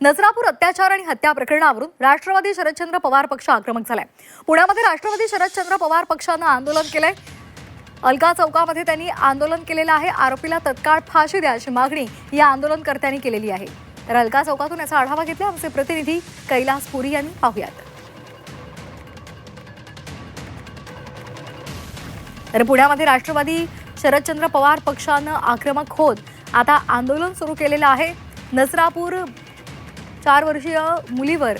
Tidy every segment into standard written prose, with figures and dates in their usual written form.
नजरापूर अत्याचार आणि हत्या प्रकरणावरून राष्ट्रवादी शरदचंद्र पवार पक्ष आक्रमक झालाय। पुण्यामध्ये राष्ट्रवादी शरदचंद्र पवार पक्षानं आंदोलन केलंय। अलका चौकामध्ये त्यांनी आंदोलन केलेलं आहे। आरोपीला तत्काळ फाशी द्या अशी मागणी या आंदोलनकर्त्यांनी केलेली आहे। तर अलका चौकातून याचा आढावा घेतला आमचे प्रतिनिधी कैलास पुरी यांनी। पाहूयात। तर पुण्यामध्ये राष्ट्रवादी शरदचंद्र पवार पक्षानं आक्रमक होत आता आंदोलन सुरू केलेलं आहे। नजरापूर 4 वर्षीय मुलीवर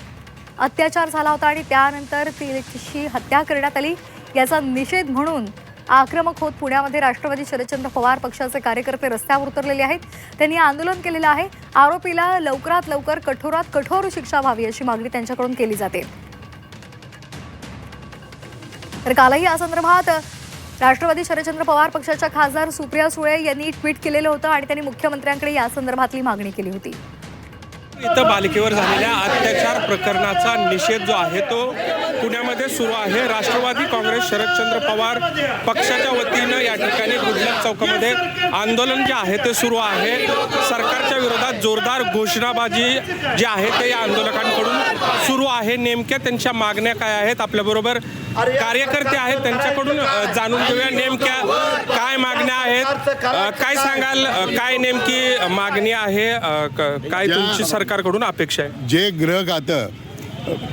अत्याचार झाला होता आणि त्यानंतर तिची हत्या करण्यात आली। याचा निषेध म्हणून आक्रमक होत पुण्यामध्ये राष्ट्रवादी शरदचंद्र पवार पक्षाचे कार्यकर्ते रस्त्यावर उतरलेले आहेत। त्यांनी आंदोलन केलेलं आहे। आरोपीला लवकरात लवकर कठोरात कठोर शिक्षा व्हावी अशी मागणी त्यांच्याकडून केली जाते। तर कालही या संदर्भात राष्ट्रवादी शरदचंद्र पवार पक्षाच्या खासदार सुप्रिया सुळे यांनी ट्विट केलेलं होतं आणि त्यांनी मुख्यमंत्र्यांकडे या संदर्भातली मागणी केली होती। इथं बालिकेवर झालेल्या अत्याचार प्रकरणाचा निषेध जो आहे तो पुण्यामध्ये सुरू आहे। राष्ट्रवादी काँग्रेस शरदचंद्र पवार पक्षाच्या वतीनं या ठिकाणी गुडलक चौकामध्ये आंदोलन जे आहे ते सुरू आहे। सरकारच्या विरोधात जोरदार घोषणाबाजी जी आहे ते या आंदोलकांकडून सुरू आहे। नेमक्या त्यांच्या मागण्या काय आहेत, आपल्याबरोबर कार्यकर्ते आहेत, त्यांच्याकडून जाणून घेऊया नेमक्या काय मागण्या आहेत। काय सांगाल, काय नेमकी मागणी आहे, काय तुमची सरकारकडून अपेक्षा आहे? जे गृह खातं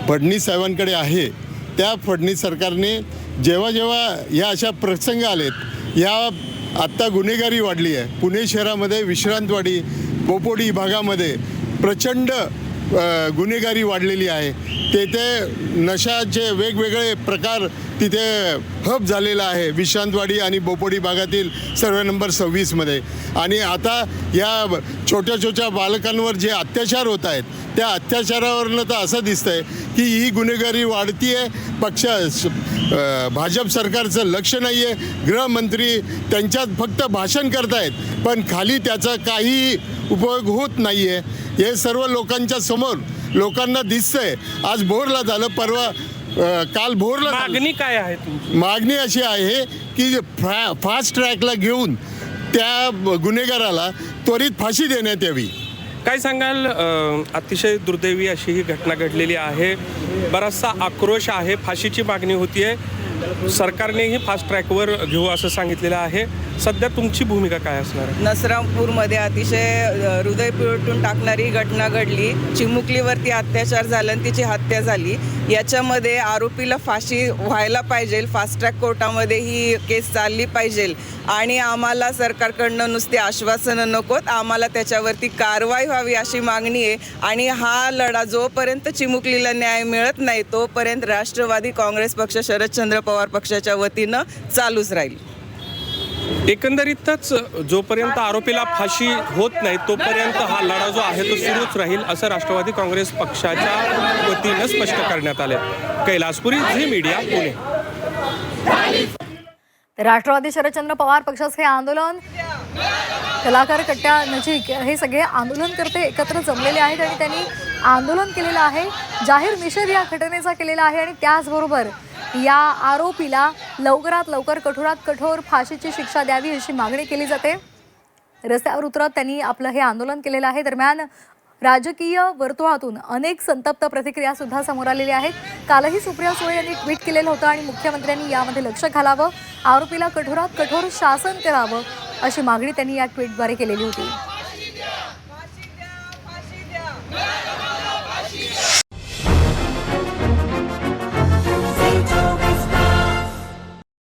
फडणवीस साहेबांकडे आहे त्या फडणवीस सरकारने जेव्हा जेव्हा या अशा प्रसंग आलेत, या आत्ता गुन्हेगारी वाढली आहे। पुणे शहरामध्ये विश्रांतवाडी बोपोडी भागामध्ये प्रचंड गुन्हेगारी वाढलेली आहे। तेथे नशाचे वेगवेगळे प्रकार तिथे हब झालेला आहे, विश्रांतवाडी आणि बोपोडी भागातील सर्वे नंबर 26मध्ये। आणि आता या छोट्या छोट्या बालकांवर जे अत्याचार होत आहेत त्या अत्याचारावरनं तर असं दिसतंय की ही गुन्हेगारी वाढती आहे। भाजप सरकारचं लक्ष नाही आहे। गृहमंत्री त्यांच्यात फक्त भाषण करतायत पण खाली त्याचा काही उपयोग होत नाही आहे। हे सर्व लोकांच्या समोर लोकांना दिसतंय। आज भोरला झालं, परवा काल भोरला। मागणी काय आहे तुमची? मागणी अशी आहे की फास्ट ट्रॅकला घेऊन त्या गुन्हेगाराला त्वरित फाशी देण्यात यावी। काय सांगाल, अतिशय दुर्दैवी अशी ही घटना घडलेली आहे। बराचसा आक्रोश आहे, फाशीची मागणी होतीये। सरकारनेही फास्ट ट्रॅकवर घेऊ असं सांगितलेलं आहे। सध्या तुमची भूमिका काय असणार आहे? नसरापूरमध्ये अतिशय हृदय पिळवटून टाकणारी घटना घडली। चिमुकलीवरती अत्याचार झाला आणि तिची हत्या झाली। याच्यामध्ये आरोपीला फाशी व्हायला पाहिजे, फास्ट ट्रॅक कोर्टामध्ये ही केस चालली पाहिजे आणि आम्हाला सरकारकडनं नुसती आश्वासनं नकोत, आम्हाला त्याच्यावरती कारवाई व्हावी अशी मागणी आहे। आणि हा लढा जोपर्यंत चिमुकलीला न्याय मिळत नाही तोपर्यंत राष्ट्रवादी काँग्रेस पक्ष शरदचंद्र पवार पक्षाच्या वतीनं चालूच राहील। एकंदरीतच जोपर्यंत आरोपीला फाशी होत नाही तोपर्यंत हा लढा जो आहे तो सुरूच राहील असं राष्ट्रवादी काँग्रेस पक्षाच्या वतीनं स्पष्ट करण्यात आले। कैलासपुरी, झी मीडिया, पुणे। राष्ट्रवादी शरदचंद्र पवार पक्षाचे आंदोलन, कलाकार कट्ट्या नजीक हे सगळे आंदोलनकर्ते एकत्र जमलेले आहेत आणि त्यांनी आंदोलन केलेलं आहे। जाहीर निषेध या घटनेचा केलेला आहे आणि त्याचबरोबर या आरोपीला लवकरात लवकर कठोरात कठोर फाशीची शिक्षा द्यावी अशी मागणी केली जाते। रस्त्यावर उतरत त्यांनी आपलं हे आंदोलन केलेलं आहे। दरम्यान राजकीय वर्तुळातून अनेक संतप्त प्रतिक्रिया सुद्धा समोर आलेल्या आहेत। कालही सुप्रिया सुळे यांनी ट्विट केलेलं होतं आणि मुख्यमंत्र्यांनी यामध्ये लक्ष घालावं, आरोपीला कठोरात कठोर शासन करावं अशी मागणी त्यांनी या ट्विटद्वारे केलेली होती।